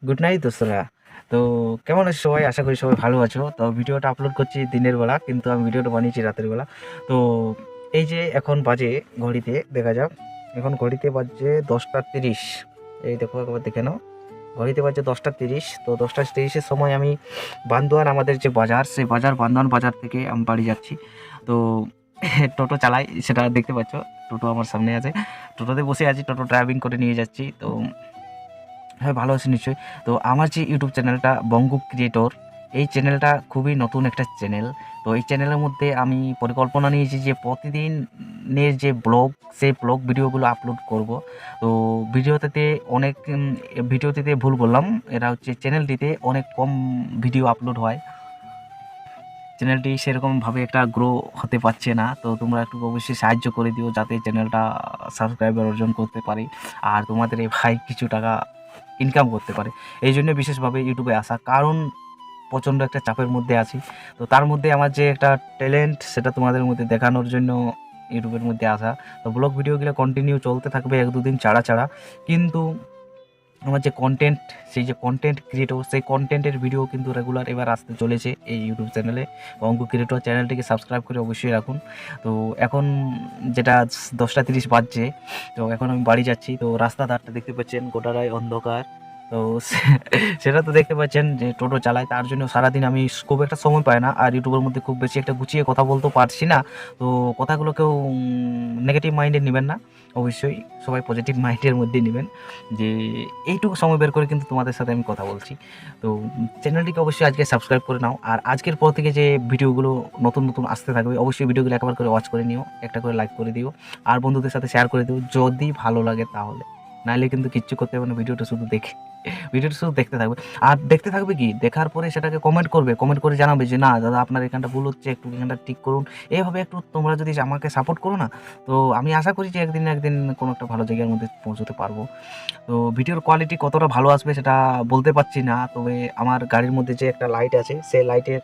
Good night দোস্তরা। তো কেমন আছো সবাই? আশা করি সবাই ভালো আছো। তো ভিডিওটা আপলোড করছি দিনের বেলা, কিন্তু আমি ভিডিওটা বানিয়েছি রাতের বেলা। তো এই যে এখন বাজে, ঘড়িতে দেখা যাক, এখন ঘড়িতে বাজছে 10টা 30। এই দেখো, একবার দেখে নাও, ঘড়িতে বাজছে 10টা 30। তো 10টা 30-এর সময় আমি বান্দোয়ান, আমাদের যে বাজার, সেই বাজার, বান্দোয়ান বাজার থেকে আমি বাড়ি যাচ্ছি। তো টোটো চালাই, সেটা দেখতে পাচ্ছ। টোটো আমার সামনে আছে, টোটোতে বসে আছি, টোটো ড্রাইভিং করে নিয়ে যাচ্ছি। তো হ্যাঁ, ভালো আছি নিশ্চয়ই। তো আমার যে ইউটিউব চ্যানেলটা বঙ্গু ক্রিয়েটর, এই চ্যানেলটা খুবই নতুন একটা চ্যানেল। তো এই চ্যানেলের মধ্যে আমি পরিকল্পনা নিয়েছি যে প্রতিদিনের যে ব্লগ, সেই ব্লগ ভিডিওগুলো আপলোড করব। তো ভিডিওটিতে ভুল বললাম, এটা হচ্ছে চ্যানেলটিতে অনেক কম ভিডিও আপলোড হয়। চ্যানেলটি সেরকমভাবে একটা গ্রো হতে পারছে না। তো তোমরা একটু অবশ্যই সাহায্য করে দিও, যাতে চ্যানেলটা সাবস্ক্রাইবার অর্জন করতে পারি, আর তোমাদের এই ভাই কিছু টাকা ইনকাম করতে পারে। এই জন্য বিশেষভাবে ইউটিউবে আসা, কারণ প্রচণ্ড একটা চাপের মধ্যে আছি। তো তার মধ্যে আমার যে একটা ট্যালেন্ট, সেটা তোমাদের মধ্যে দেখানোর জন্য ইউটিউবের মধ্যে আসা। তো ব্লগ ভিডিওগুলো কন্টিনিউ চলতে থাকবে 1-2 দিন ছাড়া ছাড়া। কিন্তু আমার যে কন্টেন্ট, সেই যে কন্টেন্ট ক্রিয়েটর, সেই কন্টেন্টের ভিডিও কিন্তু রেগুলার এবার আসতে চলেছে এই ইউটিউব চ্যানেলে। অঙ্ক ক্রিয়েটর চ্যানেলটিকে সাবস্ক্রাইব করে অবশ্যই রাখুন। তো এখন যেটা 10টা 30 বাজছে, তো এখন আমি বাড়ি যাচ্ছি। তো রাস্তা ধারটা দেখতে পাচ্ছেন, গোটাটাই অন্ধকার। তো সেটা তো দেখতে পাচ্ছেন যে টোটো চালায়, তার জন্য সারাদিন আমি খুব একটা সময় পাই না, আর ইউটিউবের মধ্যে খুব বেশি একটা গুছিয়ে কথা বলতেও পারছি না। তো কথাগুলো কেউ নেগেটিভ মাইন্ডে নেবেন না, অবশ্যই সবাই পজিটিভ মাইন্ডের মধ্যে নেবেন। যে এইটুকু সময় বের করে কিন্তু তোমাদের সাথে আমি কথা বলছি। তো চ্যানেলটিকে অবশ্যই আজকে সাবস্ক্রাইব করে নাও, আর আজকের পর থেকে যে ভিডিওগুলো নতুন নতুন আসতে থাকবে, অবশ্যই ভিডিওগুলো একবার করে ওয়াচ করে নিও, একটা করে লাইক করে দিও, আর বন্ধুদের সাথে শেয়ার করে দিও যদি ভালো লাগে তাহলে। নাহলে কিন্তু কিচ্ছু করতে হবে না, ভিডিওটা শুধু দেখতে থাকবে। আর দেখতে থাকবে কি, দেখার পরে সেটাকে কমেন্ট করবে, কমেন্ট করে জানাবে যে না দাদা, আপনার এখানটা ভুল হচ্ছে, একটু এখানটা ঠিক করুন। এইভাবে একটু তোমরা যদি আমাকে সাপোর্ট করো না, তো আমি আশা করি যে একদিন না একদিন কোনো একটা ভালো জায়গার মধ্যে পৌঁছতে পারবো। তো ভিডিওর কোয়ালিটি কতটা ভালো আসবে সেটা বলতে পারছি না, তবে আমার গাড়ির মধ্যে যে একটা লাইট আছে, সেই লাইটের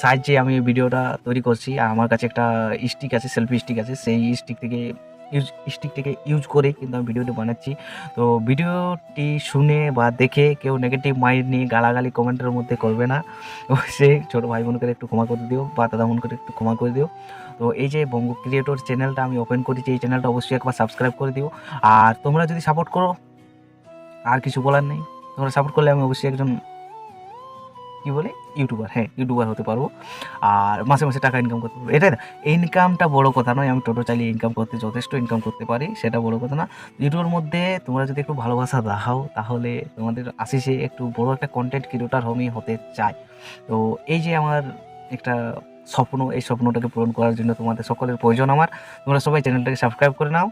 সাহায্যে আমি ভিডিওটা তৈরি করছি। আর আমার কাছে একটা স্টিক আছে, সেলফি স্টিক আছে, সেই স্টিকটিকে ইউজ করেই কিন্তু আমি ভিডিওটি বানাচ্ছি। তো ভিডিওটি শুনে বা দেখে কেউ নেগেটিভ মাইন্ড নিয়ে গালাগালি কমেন্টের মধ্যে করবে না। অবশ্যই ছোটো ভাই বোনকে একটু ক্ষমা করে দিও, বা দাদা বোনকে একটু ক্ষমা করে দিও। তো এই যে বঙ্গু ক্রিয়েটর চ্যানেলটা আমি ওপেন করেছি, এই চ্যানেলটা অবশ্যই একবার সাবস্ক্রাইব করে দিও। আর তোমরা যদি সাপোর্ট করো, আর কিছু বলার নেই। তোমরা সাপোর্ট করলে আমি অবশ্যই একজন, কি বলে, ইউটিউবার, হ্যাঁ ইউটিউবার হতে পারবো, আর মাসে মাসে টাকা ইনকাম করতে পারবো। এটাই না, ইনকামটা বড় কথা নয়, আমি টোটো চালিয়ে যথেষ্ট ইনকাম করতে পারি, সেটা বড় কথা না। ইউটিউবের মধ্যে তোমরা যদি একটু ভালোবাসা দেখাও, তাহলে তোমাদের আশিসে একটু বড় একটা কন্টেন্ট ক্রিয়েটর আমি হতে চাই। তো এই যে আমার একটা স্বপ্ন, এই স্বপ্নটাকে পূরণ করার জন্য তোমাদের সকলের প্রয়োজন আমার। তোমরা সবাই চ্যানেলটাকে সাবস্ক্রাইব করে নাও,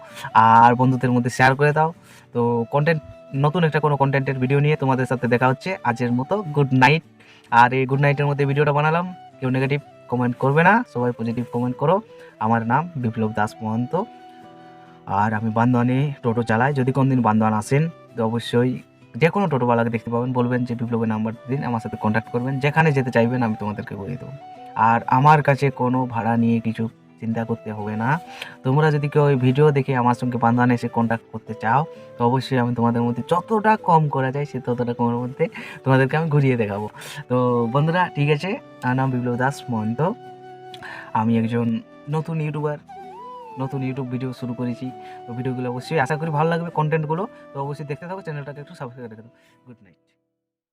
আর বন্ধুদের মধ্যে শেয়ার করে দাও। তো নতুন একটা কোনো কন্টেন্টের ভিডিও নিয়ে তোমাদের সাথে দেখা হচ্ছে। আজকের মতো গুড নাইট। আর এই গুড নাইটের মধ্যে ভিডিওটা বানালাম, কেউ নেগেটিভ কমেন্ট করবে না, সবাই পজিটিভ কমেন্ট করো। আমার নাম বিপ্লব দাস মহন্ত, আর আমি বান্দোয়ানে টোটো চালাই। যদি কোনদিন বান্দোয়ান আসেন, তো অবশ্যই যে কোনো টোটোওয়ালাকে দেখতে পাবেন, বলবেন যে বিপ্লবের নাম্বার দিন, আমার সাথে কন্ট্যাক্ট করবেন, যেখানে যেতে চাইবেন আমি তোমাদেরকে বলে দেবো। আর আমার কাছে কোনো ভাড়া নিয়ে কিছু চিন্তা করতে হবে না। তোমরা যদি কেউ ওই ভিডিও দেখে আমার সঙ্গে বান্দোয়ানে এসে কন্ট্যাক্ট করতে চাও, তো অবশ্যই আমি তোমাদের মধ্যে যতটা কম করা যায়, সে ততটা কমের মধ্যে তোমাদেরকে আমি ঘুরিয়ে দেখাবো। তো বন্ধুরা, ঠিক আছে, আমার নাম বিপ্লব দাস মহন্ত, আমি একজন নতুন ইউটিউবার, নতুন ইউটিউব ভিডিও শুরু করেছি। তো ভিডিওগুলো অবশ্যই আশা করি ভালো লাগবে, কন্টেন্টগুলো। তো অবশ্যই দেখতে থাকো, চ্যানেলটাকে একটু সাবস্ক্রাইব করে দেবো। Good night.